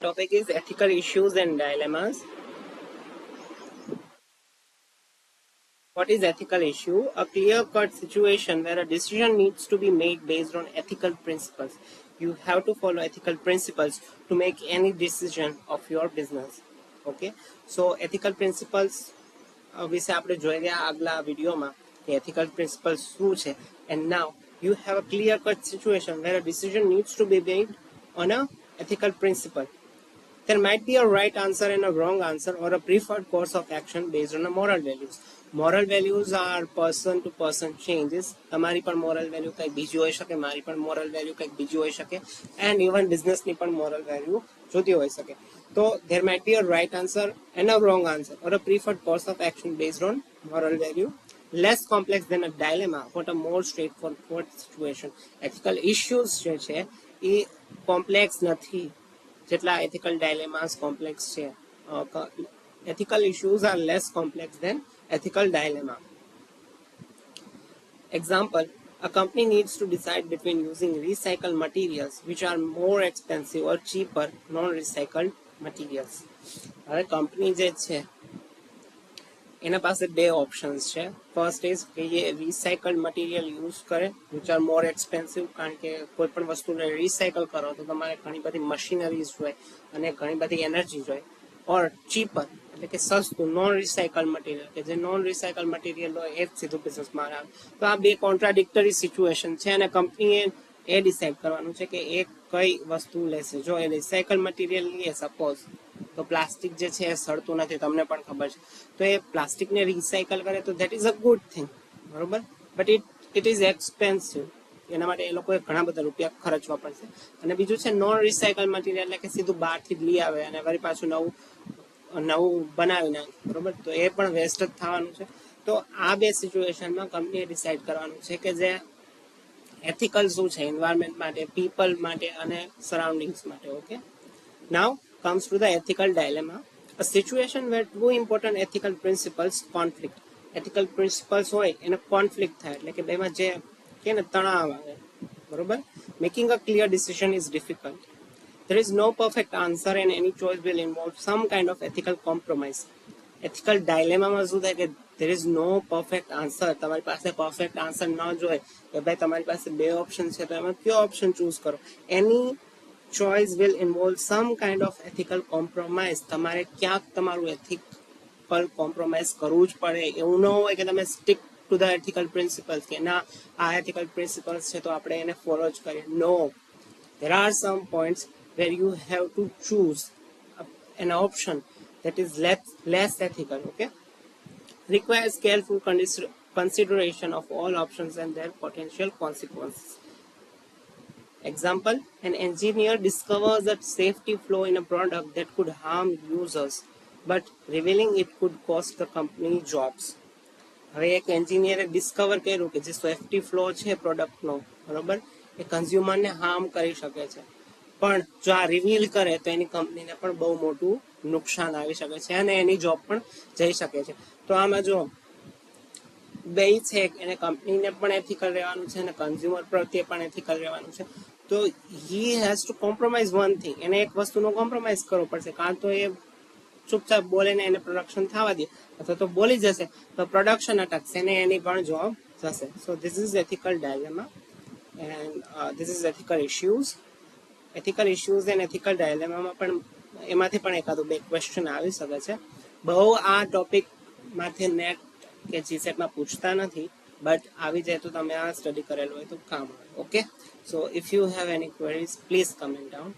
Topic is ethical issues and dilemmas. What is ethical issue? A clear-cut situation where a decision needs to be made based on ethical principles. You have to follow ethical principles to make any decision of your business. Okay, so ethical principles વિશે આપણે જોઈ ગયા આગલા વિડીયોમાં કે ethical principles શું છે. And now you have a clear-cut situation where a decision needs to be made on a ethical principle. There might be a right answer and a wrong answer or a preferred course of action based on the moral values. Moral values are person to person changes. તમારી પણ moral value કંઈક બીજી હોઈ શકે, મારી પણ moral value કંઈક બીજી હોઈ શકે, and even business ની પણ moral value જુદી હોઈ શકે. So there might be a right answer and a wrong answer or a preferred course of action based on moral value. Less complex than a dilemma, but a more straightforward situation. Ethical issues જે છે એ complex નથી જેટલા ethical dilemmas complex છે. Ethical issues are less complex than ethical dilemma. Example, a company needs to decide between using recycled materials which are more expensive or cheaper non-recycled materials. હવે company જે છે એના પાસે બે options છે. First is કે એ રિસાયકલ્ડ material use કરે which are more expensive, કારણ કે કોઈ પણ વસ્તુને રિસાયકલ કરો તો તમારે ઘણી બધી મશીનરીઝ જોઈએ અને ઘણી બધી એનર્જી જોઈએ. ઓર ચીપર એટલે કે સસ્તું નોન રિસાયકલ મટીરિયલ, કે જે નોન રિસાયકલ મટીરિયલ હોય એ જ સીધું બિઝનેસમાં આવે. તો આ બે કોન્ટ્રાડિક્ટરી સિચ્યુએશન છે અને કંપનીએ એ ડિસાઇડ કરવાનું છે કે એ કઈ વસ્તુ લેશે. જો એ રિસાયકલ મટીરિયલ લઈએ સપોઝ, તો પ્લાસ્ટિક જે છે એ સડતું નથી, તમને પણ ખબર છે. તો એ પ્લાસ્ટિકને રિસાયકલ કરે તો that is a good thing, બરોબર, બટ ઇટ ઇઝ એક્સપેન્સિવ. એના માટે એ લોકોએ ઘણા બધા રૂપિયા ખર્ચવા પડશે. અને બીજું છે નોન રિસાયકલ મટીરિયલ, એટલે કે સીધું બહારથી જ લઈ આવે અને વળી પાછું નવું બનાવી નાખે, બરોબર, તો એ પણ વેસ્ટ જ થવાનું છે. તો આ બે સિચ્યુએશનમાં કંપનીએ ડિસાઇડ કરવાનું છે કે જે એથિકલ શું છે એન્વાયરમેન્ટ માટે, પીપલ માટે અને સરાઉન્ડિંગ્સ માટે. Okay, now comes to the ethical dilemma, a situation where two important ethical principles conflict. Ethical principles હોય એને conflict થાય, એટલે કે બેમાં જે કે ને તણાવ આવે, બરોબર. Making a clear decision is difficult. There is no perfect answer and any choice will involve some kind of ethical compromise. Ethical dilemma માં શું થાય કે there is no perfect answer. તમારી પાસે perfect answer ન જોઈએ કે ભાઈ તમારી પાસે બે ઓપ્શન છે તો એમાં કયો ઓપ્શન ચૂઝ કરો. એની choice will involve some kind of ethical compromise. તમારે ક્યાંક તમારું ethical compromise કરવું જ પડે. એવું ન હોય કે તમે stick to the ethical principles કે ના આ ethical principles છે તો આપણે એને ફોલો જ કરીએ. No, there are some points where you have to choose an option that is less ethical. Okay, requires careful consideration of all options and their potential consequences. Example, an engineer discovers a safety flaw in a product that could harm users, but revealing it could cost the company jobs. હવે એક એન્જિનિયરે discover કર્યું કે જે safety flow છે પ્રોડક્ટનો, બરોબર, એ કન્ઝ્યુમરને harm કરી શકે છે, પણ જો આ રિવીલ કરે તો એની કંપનીને પણ બહુ મોટું નુકસાન આવી શકે છે અને એની જોબ પણ જઈ શકે છે. તો આમાં જો બે છે, એને કંપનીને પણ એથિકલ રહેવાનું છે અને કન્ઝ્યુમર પ્રત્યે પણ એથિકલ રહેવાનું છે. તો he has to compromise one thing. એને એક વસ્તુનો કોમ્પ્રોમાઇઝ કરવો પડશે. કાં તો એ ચૂપચાપ બોલે ને એને પ્રોડક્શન થવા દે, અથવા તો બોલી જશે તો પ્રોડક્શન અટકશે ને એની પણ જોબ જશે. So this is ethical dilemma and this is ethical issues. Ethical issues and ethical ડાયલેમામાં પણ એમાંથી પણ એકાદું બે ક્વેશ્ચન આવી શકે છે. બહુ આ ટોપિકમાંથી નેટ કે જીસેટમાં પૂછતા નથી, બટ આવી જાય તો તમે આ સ્ટડી કરેલું હોય તો કામ આવે. Okay, so if you have any queries please comment down.